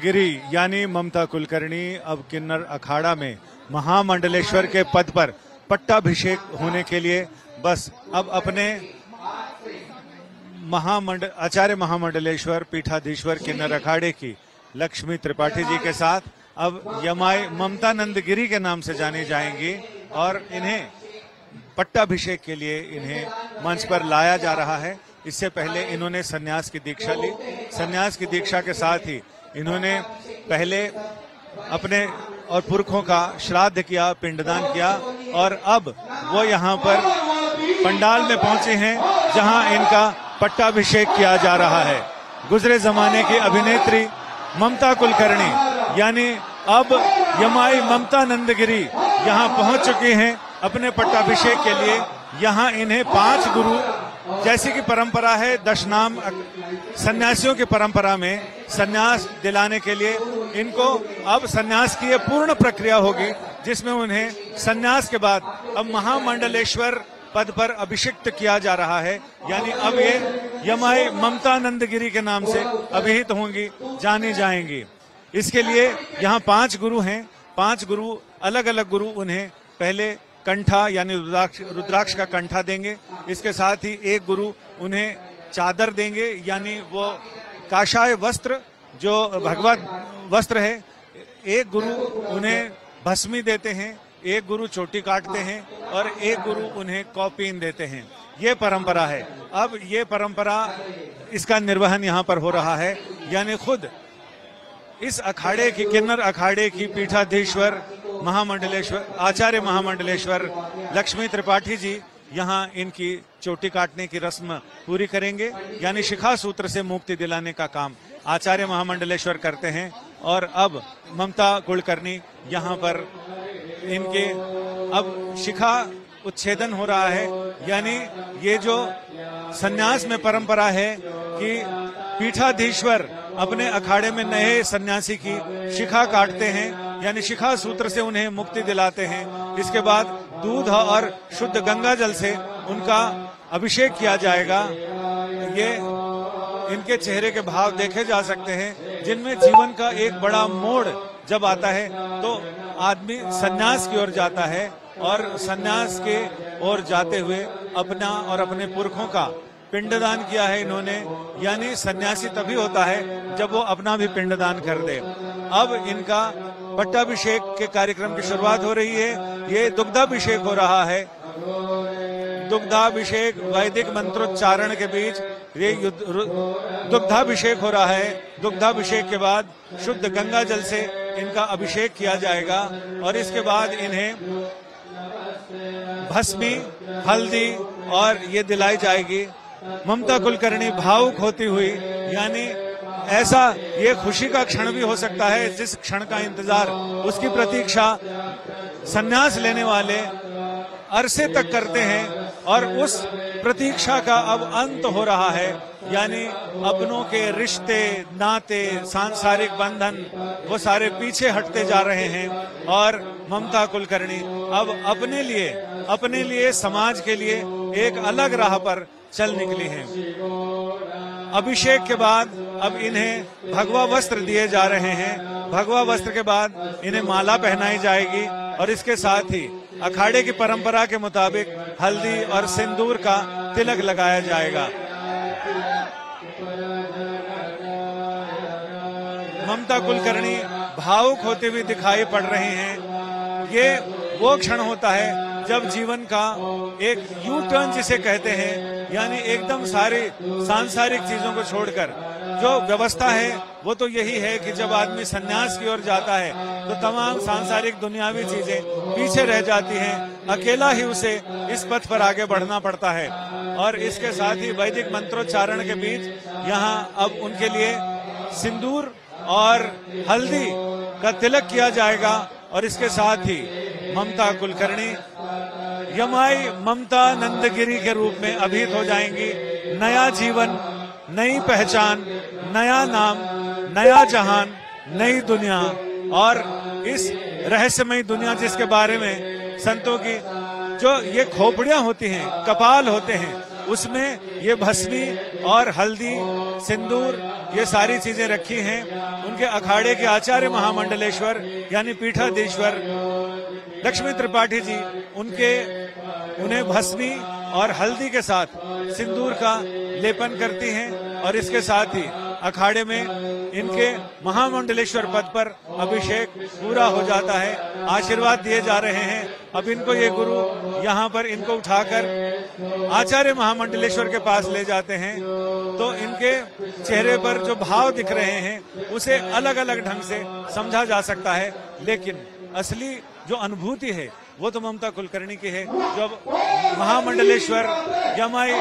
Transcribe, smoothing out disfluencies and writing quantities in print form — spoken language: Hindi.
गिरी यानी ममता कुलकर्णी अब किन्नर अखाड़ा में महामंडलेश्वर के पद पर पट्टाभिषेक होने के लिए बस अब अपने आचार्य महामंडलेश्वर पीठाधीश्वर किन्नर अखाड़े की लक्ष्मी त्रिपाठी जी के साथ अब यमाई ममता नंद गिरी के नाम से जानी जाएंगी और इन्हें पट्टाभिषेक के लिए इन्हें मंच पर लाया जा रहा है। इससे पहले इन्होंने संन्यास की दीक्षा ली। संन्यास की दीक्षा के साथ ही इन्होंने पहले अपने और पुरखों का श्राद्ध किया, पिंडदान किया और अब वो यहाँ पर पंडाल में पहुंचे हैं जहां इनका पट्टाभिषेक किया जा रहा है। गुजरे जमाने की अभिनेत्री ममता कुलकर्णी यानी अब यमाई ममता नंदगिरी यहाँ पहुंच चुकी हैं अपने पट्टाभिषेक के लिए। यहाँ इन्हें 5 गुरु जैसी की परंपरा है, दशनाम सन्यासियों की परंपरा में सन्यास दिलाने के लिए इनको अब सन्यास की ये पूर्ण प्रक्रिया होगी जिसमें उन्हें सन्यास के बाद अब महामंडलेश्वर पद पर अभिषिक्त किया जा रहा है। यानी अब ये यमाई ममता नंदगिरी के नाम से अभिहित होंगी, जानी जाएंगी। इसके लिए यहाँ 5 गुरु हैं। 5 गुरु अलग अलग गुरु उन्हें पहले कंठा यानी रुद्राक्ष का कंठा देंगे। इसके साथ ही एक गुरु उन्हें चादर देंगे यानी वो काषाय वस्त्र जो भगवत वस्त्र है। एक गुरु उन्हें भस्मी देते हैं, एक गुरु चोटी काटते हैं और एक गुरु उन्हें कौपीन देते हैं। ये परंपरा है। अब ये परंपरा इसका निर्वहन यहाँ पर हो रहा है यानी खुद इस अखाड़े की किन्नर अखाड़े की पीठाधीश्वर महामंडलेश्वर आचार्य महामंडलेश्वर लक्ष्मी त्रिपाठी जी यहाँ इनकी चोटी काटने की रस्म पूरी करेंगे यानी शिखा सूत्र से मुक्ति दिलाने का काम आचार्य महामंडलेश्वर करते हैं। और अब ममता कुलकर्णी यहाँ पर इनके अब शिखा उच्छेदन हो रहा है यानी ये जो सन्यास में परंपरा है कि पीठाधीश्वर अपने अखाड़े में नए सन्यासी की शिखा काटते हैं यानी शिखा सूत्र से उन्हें मुक्ति दिलाते हैं। इसके बाद दूध और शुद्ध गंगा जल से उनका अभिषेक किया जाएगा। ये इनके चेहरे के भाव देखे जा सकते हैं जिनमें जीवन का एक बड़ा मोड़ जब आता है तो आदमी सन्यास की ओर जाता है और सन्यास के ओर जाते हुए अपना और अपने पुरखों का पिंडदान किया है इन्होंने। यानी सन्यासी तभी होता है जब वो अपना भी पिंडदान कर दे। अब इनका पट्टाभिषेक के कार्यक्रम की शुरुआत हो रही है। ये दुग्धाभिषेक हो रहा है। दुग्धाभिषेक वैदिक मंत्रोच्चारण के बीच ये दुग्धाभिषेक हो रहा है। दुग्धाभिषेक के बाद शुद्ध गंगा जल से इनका अभिषेक किया जाएगा और इसके बाद इन्हें भस्मी, हल्दी और ये दिलाई जाएगी। ममता कुलकर्णी भावुक होती हुई यानी ऐसा ये खुशी का क्षण भी हो सकता है जिस क्षण का इंतजार उसकी प्रतीक्षा सन्यास लेने वाले अरसे तक करते हैं और उस प्रतीक्षा का अब अंत हो रहा है। यानी अपनों के रिश्ते नाते सांसारिक बंधन वो सारे पीछे हटते जा रहे हैं और ममता कुलकर्णी अब अपने लिए समाज के लिए एक अलग राह पर चल निकली हैं। अभिषेक के बाद अब इन्हें भगवा वस्त्र दिए जा रहे हैं। भगवा वस्त्र के बाद इन्हें माला पहनाई जाएगी और इसके साथ ही अखाड़े की परंपरा के मुताबिक हल्दी और सिंदूर का तिलक लगाया जाएगा। ममता कुलकर्णी भावुक होते हुए दिखाई पड़ रहे हैं। ये वो क्षण होता है जब जीवन का एक यू टर्न जिसे कहते हैं यानी एकदम सारी सांसारिक चीजों को छोड़कर जो व्यवस्था है वो तो यही है कि जब आदमी सन्यास की ओर जाता है तो तमाम सांसारिक दुनियावी चीजें पीछे रह जाती हैं। अकेला ही उसे इस पथ पर आगे बढ़ना पड़ता है और इसके साथ ही वैदिक मंत्रोच्चारण के बीच यहाँ अब उनके लिए सिंदूर और हल्दी का तिलक किया जाएगा और इसके साथ ही ममता कुलकर्णी यमाई ममता नंदगिरी के रूप में अभिहित हो जाएंगी। नया जीवन, नई पहचान, नया नाम, नया जहान, नई दुनिया और इस रहस्यमयी दुनिया जिसके बारे में संतों की जो ये खोपड़ियां होती हैं, कपाल होते हैं, उसमें ये भस्मी और हल्दी, सिंदूर, ये सारी चीजें रखी हैं। उनके अखाड़े के आचार्य महामंडलेश्वर यानी पीठाधीश्वर लक्ष्मी त्रिपाठी जी उन्हें भस्मी और हल्दी के साथ सिंदूर का लेपन करती हैं और इसके साथ ही अखाड़े में इनके महामंडलेश्वर पद पर अभिषेक पूरा हो जाता है। आशीर्वाद दिए जा रहे हैं। अब इनको ये गुरु यहाँ पर इनको उठाकर आचार्य महामंडलेश्वर के पास ले जाते हैं, तो इनके चेहरे पर जो भाव दिख रहे हैं उसे अलग अलग ढंग से समझा जा सकता है, लेकिन असली जो अनुभूति है वो तो ममता कुलकर्णी की है, जो महामंडलेश्वर यमाई